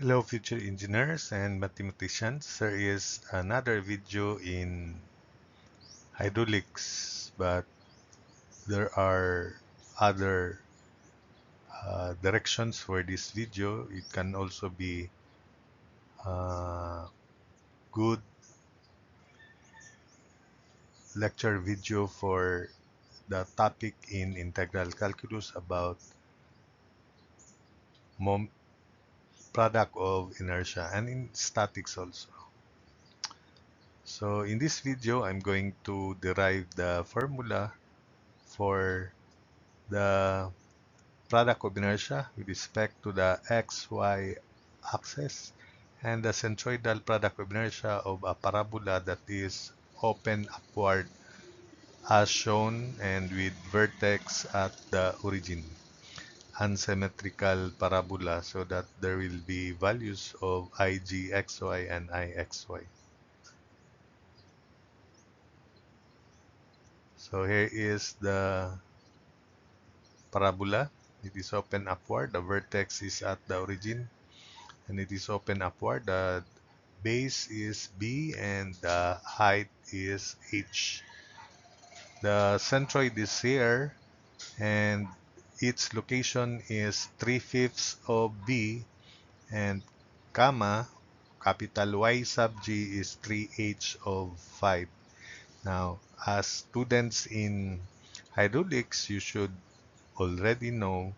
Hello future engineers and mathematicians. There is another video in hydraulics, but there are other directions for this video. It can also be a good lecture video for the topic in integral calculus about mom product of inertia and in statics also. So in this video, I'm going to derive the formula for the product of inertia with respect to the xy axis and the centroidal product of inertia of a parabola that is open upward as shown and with vertex at the origin. Unsymmetrical parabola so that there will be values of igxy and ixy. So here is the parabola. It is open upward. The vertex is at the origin and it is open upward. The base is B and the height is H. The centroid is here and its location is 3/5 of B and comma capital Y sub G is 3H of 5. Now, as students in hydraulics, you should already know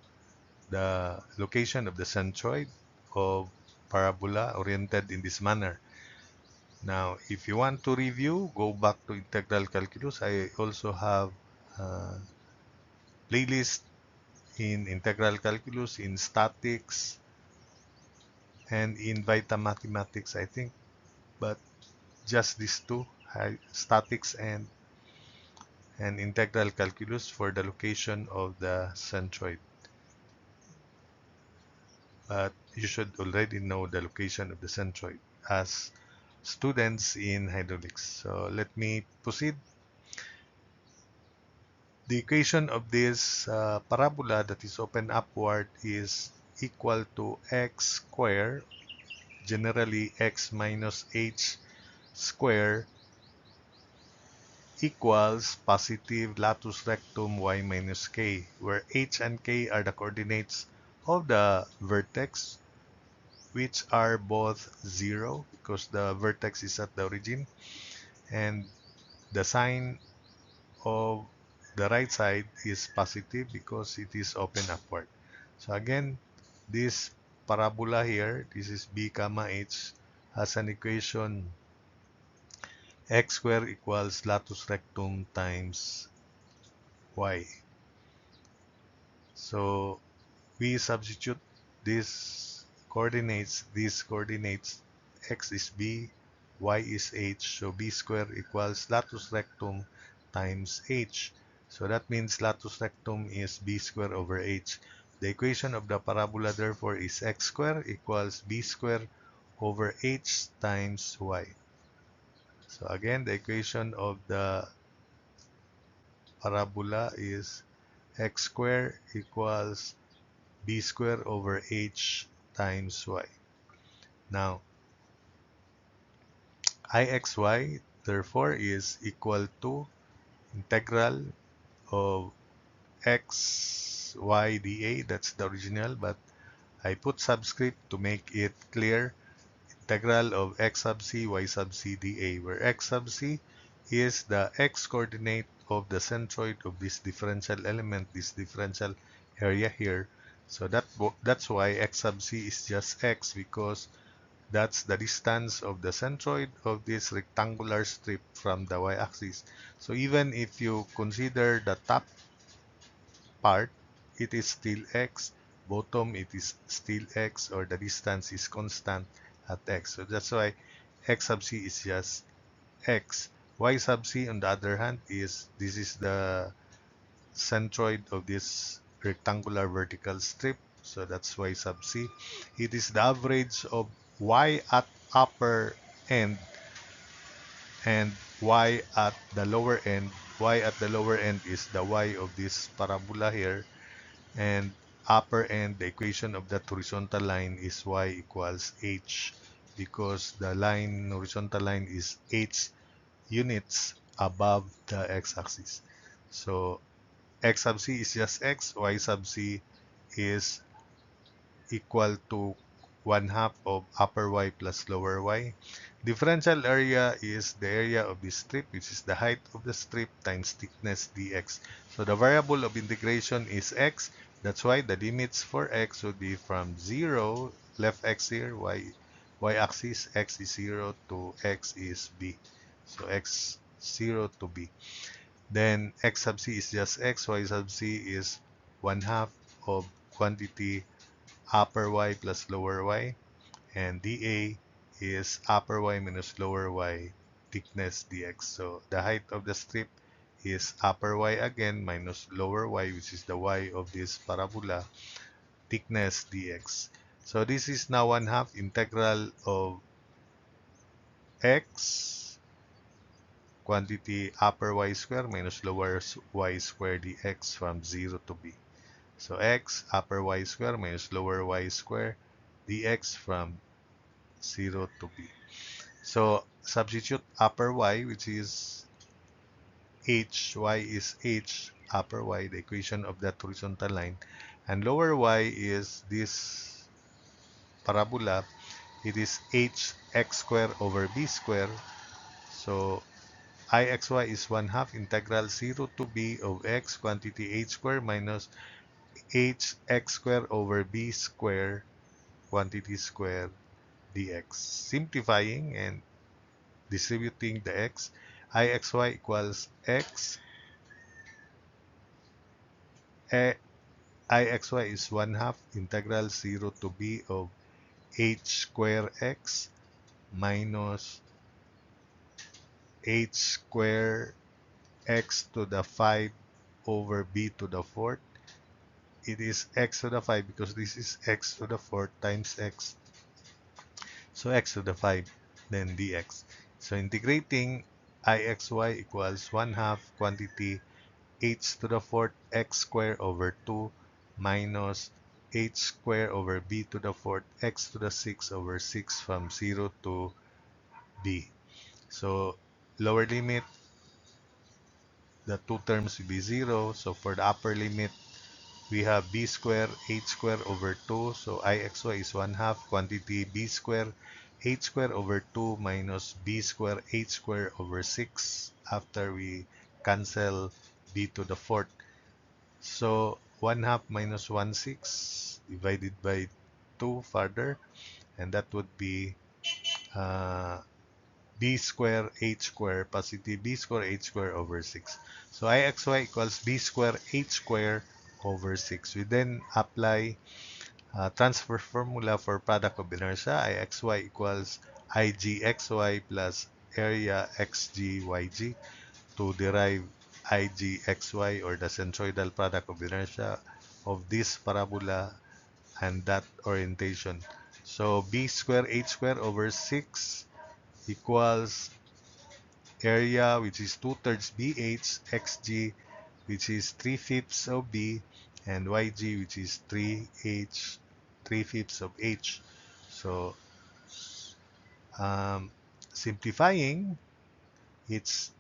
the location of the centroid of parabola oriented in this manner. Now, if you want to review, go back to integral calculus. I also have a playlist in integral calculus, in statics, and in Vita Mathematics, I think. But just these two, statics and integral calculus for the location of the centroid. But you should already know the location of the centroid as students in hydraulics. So let me proceed. The equation of this parabola that is open upward is equal to x squared, generally x minus h squared, equals positive latus rectum y minus k, where h and k are the coordinates of the vertex, which are both 0 because the vertex is at the origin, and the sign of the right side is positive because it is open upward. So again, this parabola here, this is b comma h, has an equation x squared equals latus rectum times y. So we substitute these coordinates, x is b, y is h, so b squared equals latus rectum times h. So that means latus rectum is b squared over h. The equation of the parabola therefore is x squared equals b squared over h times y. So again, the equation of the parabola is x squared equals b squared over h times y. Now, ixy therefore is equal to integral of x y dA. That's the original, but I put subscript to make it clear. Integral of x sub c y sub c dA, where x sub c is the x coordinate of the centroid of this differential element, this differential area here. So that's why x sub c is just x, because that's the distance of the centroid of this rectangular strip from the y-axis. So even if you consider the top part, it is still x. Bottom, it is still x, or the distance is constant at x. So that's why x sub c is just x. Y sub c, on the other hand, this is the centroid of this rectangular vertical strip. So that's y sub c. It is the average of y at upper end and y at the lower end. Y at the lower end is the y of this parabola here, and upper end, the equation of that horizontal line is y equals h, because the horizontal line is h units above the x-axis. So x sub c is just x, y sub c is equal to 1/2 of upper y plus lower y. Differential area is the area of the strip, which is the height of the strip times thickness dx. So the variable of integration is x. That's why the limits for x would be from 0, left x here, y-axis, x is 0 to x is b. So x 0 to b. Then x sub c is just x, y sub c is 1/2 of quantity upper y plus lower y, and dA is upper y minus lower y thickness dx. So the height of the strip is upper y again minus lower y, which is the y of this parabola, thickness dx. So this is now 1/2 integral of x quantity upper y square minus lower y square dx from 0 to b. So x upper y square minus lower y square dx from 0 to b. So substitute upper y, which is h, y is h, upper y, the equation of that horizontal line, and lower y is this parabola. It is h x square over b square. So ixy is 1/2 integral 0 to b of x quantity h square minus h x square over b square quantity square dx. Simplifying and distributing the x, ixy equals x, ixy is 1/2 integral 0 to b of h square x minus h square x to the 5 over b to the 4th. It is x to the 5 because this is x to the 4th times x. So x to the 5, then dx. So integrating ixy equals 1/2 quantity h to the 4th x square over 2 minus h square over b to the 4th x to the 6 over 6 from 0 to b. So lower limit, the two terms will be 0. So for the upper limit, we have b square h square over 2. So ixy is 1/2 quantity b square h square over 2 minus b square h square over 6 after we cancel b to the 4th. So 1/2 minus 1/6 divided by 2 further, and that would be uh, b square h square positive b square h square over 6. So ixy equals b square h square over 6. We then apply transfer formula for product of inertia. Ixy equals igxy plus area xgyg to derive igxy, or the centroidal product of inertia of this parabola and that orientation. So b square h square over 6 equals area, which is 2/3 bh, xg, which is 3/5 of b, and yg, which is 3/5 of h. So um, simplifying, it's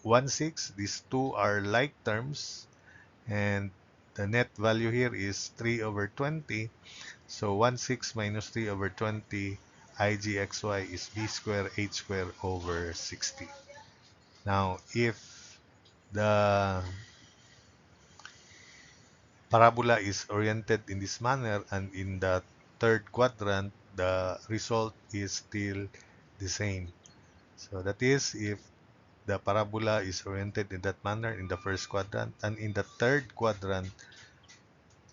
1/6. These two are like terms, and the net value here is 3 over 20. So 1/6 minus 3 over 20 igxy is b square h square over 60. Now, if the parabola is oriented in this manner and in the third quadrant, the result is still the same. So that is, if the parabola is oriented in that manner in the first quadrant, and in the third quadrant,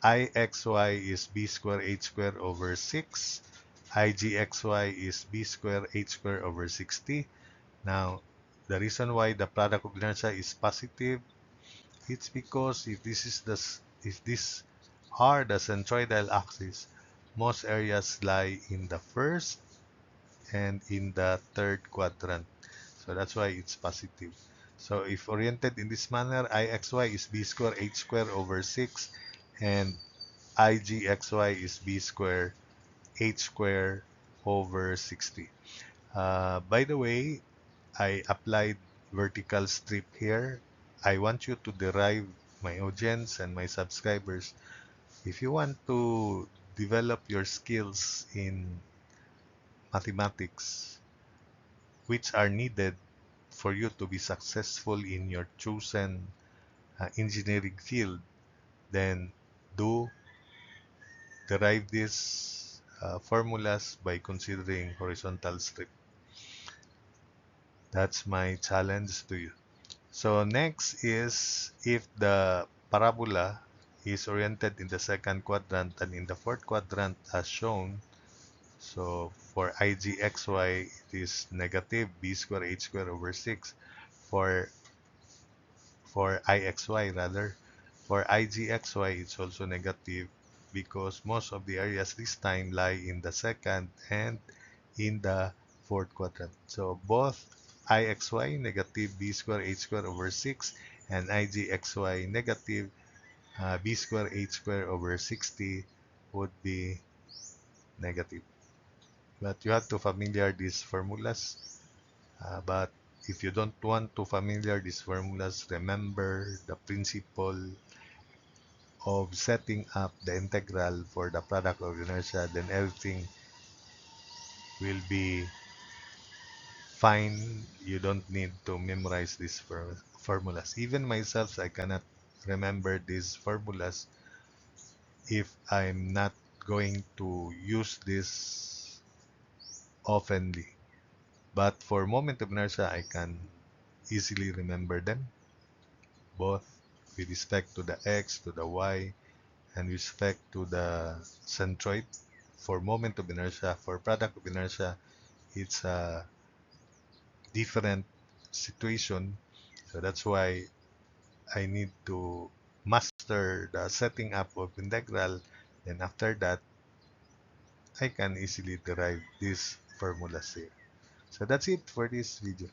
ixy is b square h square over 6, igxy is b square h square over 60. Now, the reason why the product of inertia is positive, it's because if these are the centroidal axis, most areas lie in the first and in the third quadrant. So that's why it's positive. So if oriented in this manner, ixy is b square h square over 6, and IGXY is B square H square over 60. By the way, I applied vertical strip here. I want you to derive, my audience and my subscribers, if you want to develop your skills in mathematics, which are needed for you to be successful in your chosen engineering field, then do derive these formulas by considering horizontal strip. That's my challenge to you. So next is if the parabola is oriented in the second quadrant and in the fourth quadrant as shown. So for IGXY, it is negative b square h square over 6. For for IXY rather. For IGXY, it's also negative because most of the areas this time lie in the second and in the fourth quadrant. So both IXY negative b square h square over 6 and IGXY negative b square h square over 60 would be negative. But you have to familiar these formulas. But if you don't want to familiar these formulas, remember the principle of setting up the integral for the product of inertia, then everything will be fine. You don't need to memorize these formulas. Even myself, I cannot remember these formulas if I'm not going to use this oftenly. But for moment of inertia, I can easily remember them, both with respect to the x, to the y, and with respect to the centroid. For moment of inertia, for product of inertia, it's a different situation. So that's why I need to master the setting up of integral. And after that, I can easily derive these formulas here. So that's it for this video.